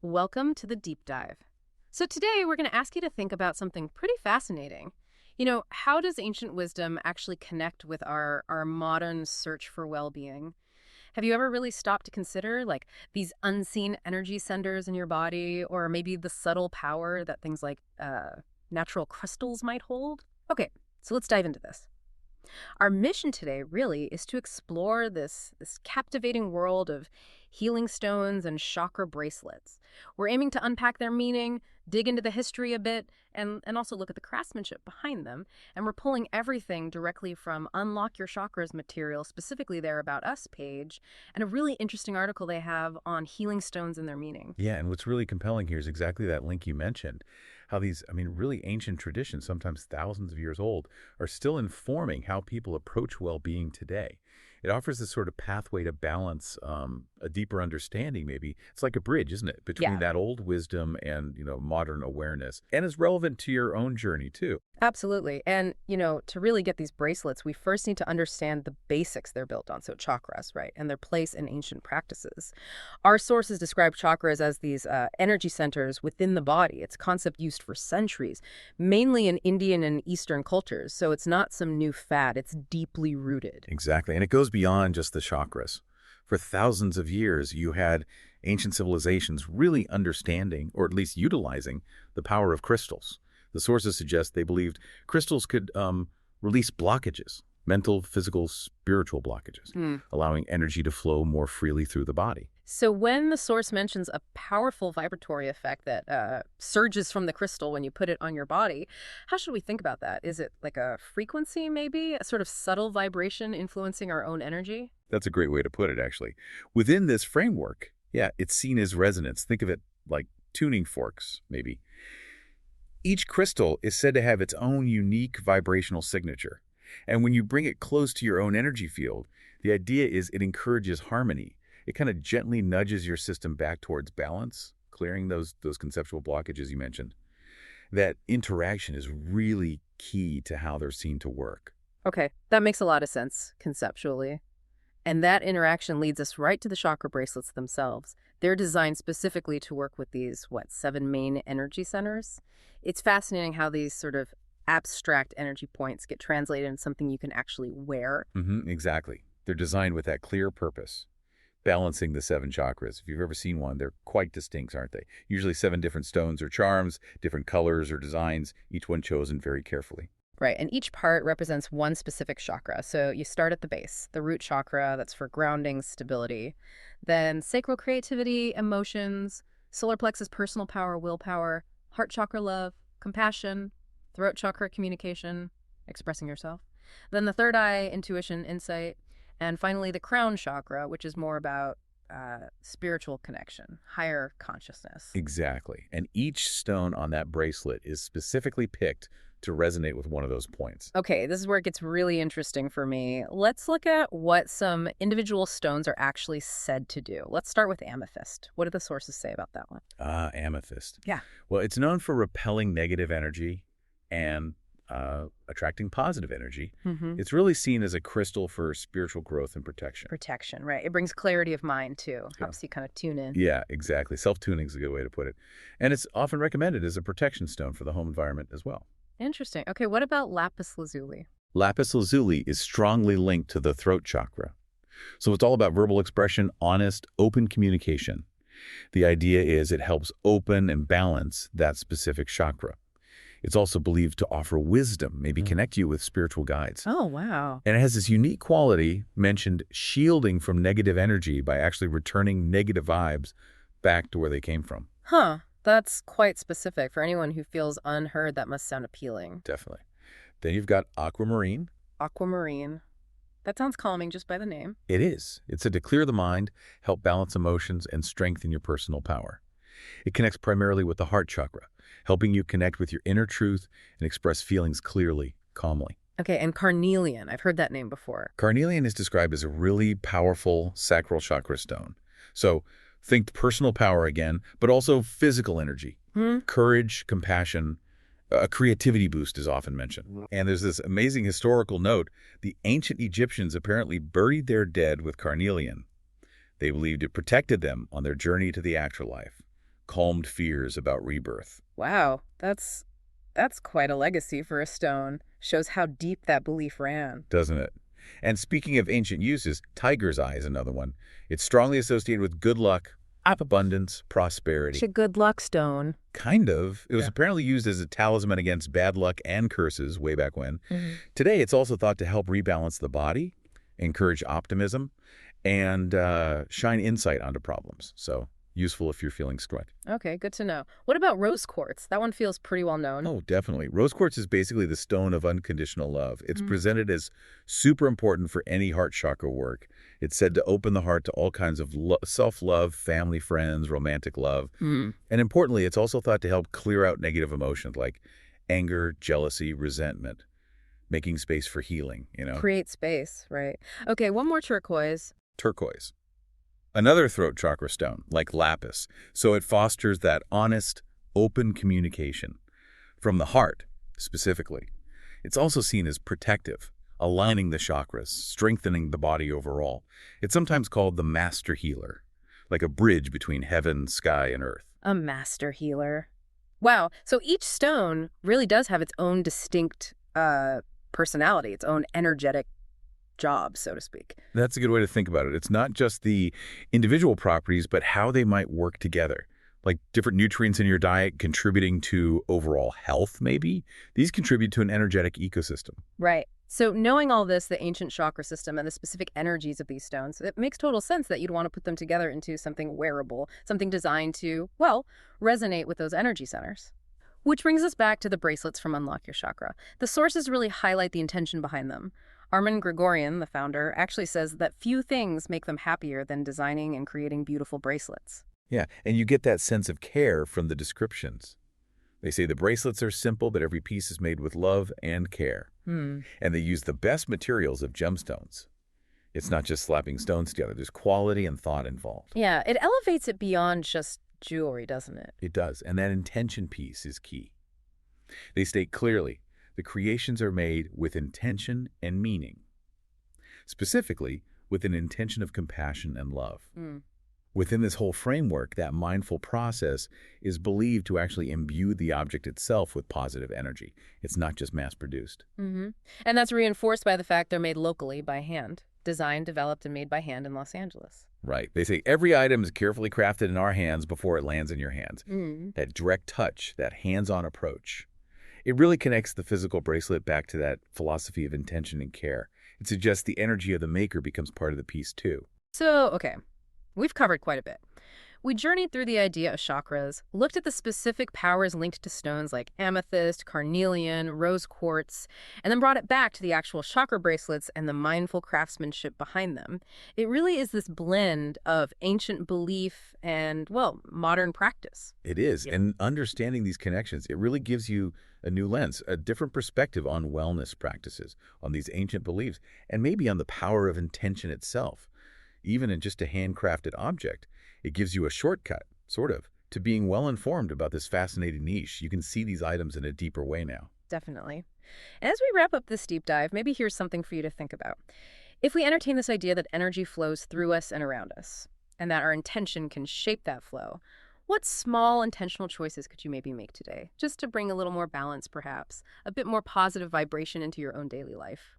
Welcome to the deep dive. So today we're going to ask you to think about something pretty fascinating. How does ancient wisdom actually connect with our modern search for well-being? Have you ever really stopped to consider these unseen energy centers in your body, or maybe the subtle power that things like natural crystals might hold? Okay, so let's dive into this. Our mission today really is to explore this captivating world of healing stones and chakra bracelets. We're aiming to unpack their meaning, dig into the history a bit, and also look at the craftsmanship behind them. And we're pulling everything directly from Unlock Your Chakras material, specifically their About Us page, and a really interesting article they have on healing stones and their meaning. Yeah, and what's really compelling here is exactly that link you mentioned. How these, really ancient traditions, sometimes thousands of years old, are still informing how people approach well-being today. It offers this sort of pathway to balance, a deeper understanding maybe. It's like a bridge, isn't it, between that old wisdom and, modern awareness. And is relevant to your own journey, too. Absolutely. And, to really get these bracelets, we first need to understand the basics they're built on, so chakras, right, and their place in ancient practices. Our sources describe chakras as these energy centers within the body. It's a concept used for centuries, mainly in Indian and Eastern cultures, so it's not some new fad. It's deeply rooted. Exactly. And it goes beyond just the chakras. For thousands of years, you had ancient civilizations really understanding, or at least utilizing, the power of crystals. The sources suggest they believed crystals could release blockages, mental, physical, spiritual blockages, allowing energy to flow more freely through the body. So when the source mentions a powerful vibratory effect that surges from the crystal when you put it on your body, how should we think about that? Is it like a frequency, maybe? A sort of subtle vibration influencing our own energy? That's a great way to put it, actually. Within this framework, it's seen as resonance. Think of it like tuning forks, maybe. Each crystal is said to have its own unique vibrational signature. And when you bring it close to your own energy field, the idea is it encourages harmony. It kind of gently nudges your system back towards balance, clearing those conceptual blockages you mentioned. That interaction is really key to how they're seen to work. Okay, that makes a lot of sense conceptually. And that interaction leads us right to the chakra bracelets themselves. They're designed specifically to work with these, 7 main energy centers? It's fascinating how these sort of abstract energy points get translated into something you can actually wear. Exactly. They're designed with that clear purpose, balancing the 7 chakras. If you've ever seen one, they're quite distinct, aren't they? Usually 7 different stones or charms, different colors or designs, each one chosen very carefully. Right, and each part represents one specific chakra. So you start at the base, the root chakra, that's for grounding, stability. Then sacral creativity, emotions, solar plexus, personal power, willpower, heart chakra, love, compassion, throat chakra, communication, expressing yourself. Then the third eye, intuition, insight. And finally, the crown chakra, which is more about spiritual connection, higher consciousness. Exactly. And each stone on that bracelet is specifically picked to resonate with one of those points. Okay, this is where it gets really interesting for me. Let's look at what some individual stones are actually said to do. Let's start with amethyst. What do the sources say about that one? Amethyst. Yeah. Well, it's known for repelling negative energy and attracting positive energy. It's really seen as a crystal for spiritual growth and protection. Protection, right. It brings clarity of mind, too. Helps you kind of tune in. Yeah, exactly. Self-tuning is a good way to put it. And it's often recommended as a protection stone for the home environment as well. Interesting. Okay, what about lapis lazuli? Lapis lazuli is strongly linked to the throat chakra. So it's all about verbal expression, honest, open communication. The idea is it helps open and balance that specific chakra. It's also believed to offer wisdom, maybe connect you with spiritual guides. Oh, wow. And it has this unique quality, mentioned shielding from negative energy by actually returning negative vibes back to where they came from. Huh. That's quite specific. For anyone who feels unheard, that must sound appealing. Definitely. Then you've got aquamarine. Aquamarine. That sounds calming just by the name. It is. It's said to clear the mind, help balance emotions, and strengthen your personal power. It connects primarily with the heart chakra, helping you connect with your inner truth and express feelings clearly, calmly. Okay, and carnelian. I've heard that name before. Carnelian is described as a really powerful sacral chakra stone. So think personal power again, but also physical energy. Courage, compassion, a creativity boost is often mentioned. And there's this amazing historical note. The ancient Egyptians apparently buried their dead with carnelian. They believed it protected them on their journey to the afterlife. calmed fears about rebirth. Wow, that's quite a legacy for a stone. Shows how deep that belief ran. Doesn't it? And speaking of ancient uses, tiger's eye is another one. It's strongly associated with good luck, abundance, prosperity. It's a good luck stone. Kind of. It was apparently used as a talisman against bad luck and curses way back when. Today, it's also thought to help rebalance the body, encourage optimism, and shine insight onto problems. So useful if you're feeling stressed. Okay, good to know. What about rose quartz? That one feels pretty well known. Oh, definitely. Rose quartz is basically the stone of unconditional love. It's presented as super important for any heart chakra work. It's said to open the heart to all kinds of self-love, family, friends, romantic love. And importantly, it's also thought to help clear out negative emotions like anger, jealousy, resentment, making space for healing, Create space, right. Okay, one more turquoise. Turquoise. Another throat chakra stone, like lapis, so it fosters that honest, open communication from the heart, specifically. It's also seen as protective, aligning the chakras, strengthening the body overall. It's sometimes called the master healer, like a bridge between heaven, sky, and earth. A master healer. Wow, so each stone really does have its own distinct personality, its own energetic job, so to speak. That's a good way to think about it. It's not just the individual properties, but how they might work together. Like different nutrients in your diet contributing to overall health, maybe. These contribute to an energetic ecosystem. Right. So knowing all this, the ancient chakra system and the specific energies of these stones, it makes total sense that you'd want to put them together into something wearable, something designed to, well, resonate with those energy centers. Which brings us back to the bracelets from Unlock Your Chakra. The sources really highlight the intention behind them. Armin Gregorian, the founder, actually says that few things make them happier than designing and creating beautiful bracelets. Yeah, and you get that sense of care from the descriptions. They say the bracelets are simple, but every piece is made with love and care. And they use the best materials of gemstones. It's not just slapping stones together. There's quality and thought involved. Yeah, it elevates it beyond just jewelry, doesn't it? It does, and that intention piece is key. They state clearly, the creations are made with intention and meaning, specifically with an intention of compassion and love. Within this whole framework, that mindful process is believed to actually imbue the object itself with positive energy. It's not just mass-produced. And that's reinforced by the fact they're made locally by hand, designed, developed, and made by hand in Los Angeles. Right. They say every item is carefully crafted in our hands before it lands in your hands. That direct touch, that hands-on approach. It really connects the physical bracelet back to that philosophy of intention and care. It suggests the energy of the maker becomes part of the piece too. So, okay, we've covered quite a bit. We journeyed through the idea of chakras, looked at the specific powers linked to stones like amethyst, carnelian, rose quartz, and then brought it back to the actual chakra bracelets and the mindful craftsmanship behind them. It really is this blend of ancient belief and, well, modern practice. It is. And understanding these connections, it really gives you a new lens, a different perspective on wellness practices, on these ancient beliefs, and maybe on the power of intention itself. Even in just a handcrafted object, it gives you a shortcut, sort of, to being well-informed about this fascinating niche. You can see these items in a deeper way now. Definitely. And as we wrap up this deep dive, maybe here's something for you to think about. If we entertain this idea that energy flows through us and around us, and that our intention can shape that flow, what small intentional choices could you maybe make today, just to bring a little more balance, perhaps, a bit more positive vibration into your own daily life?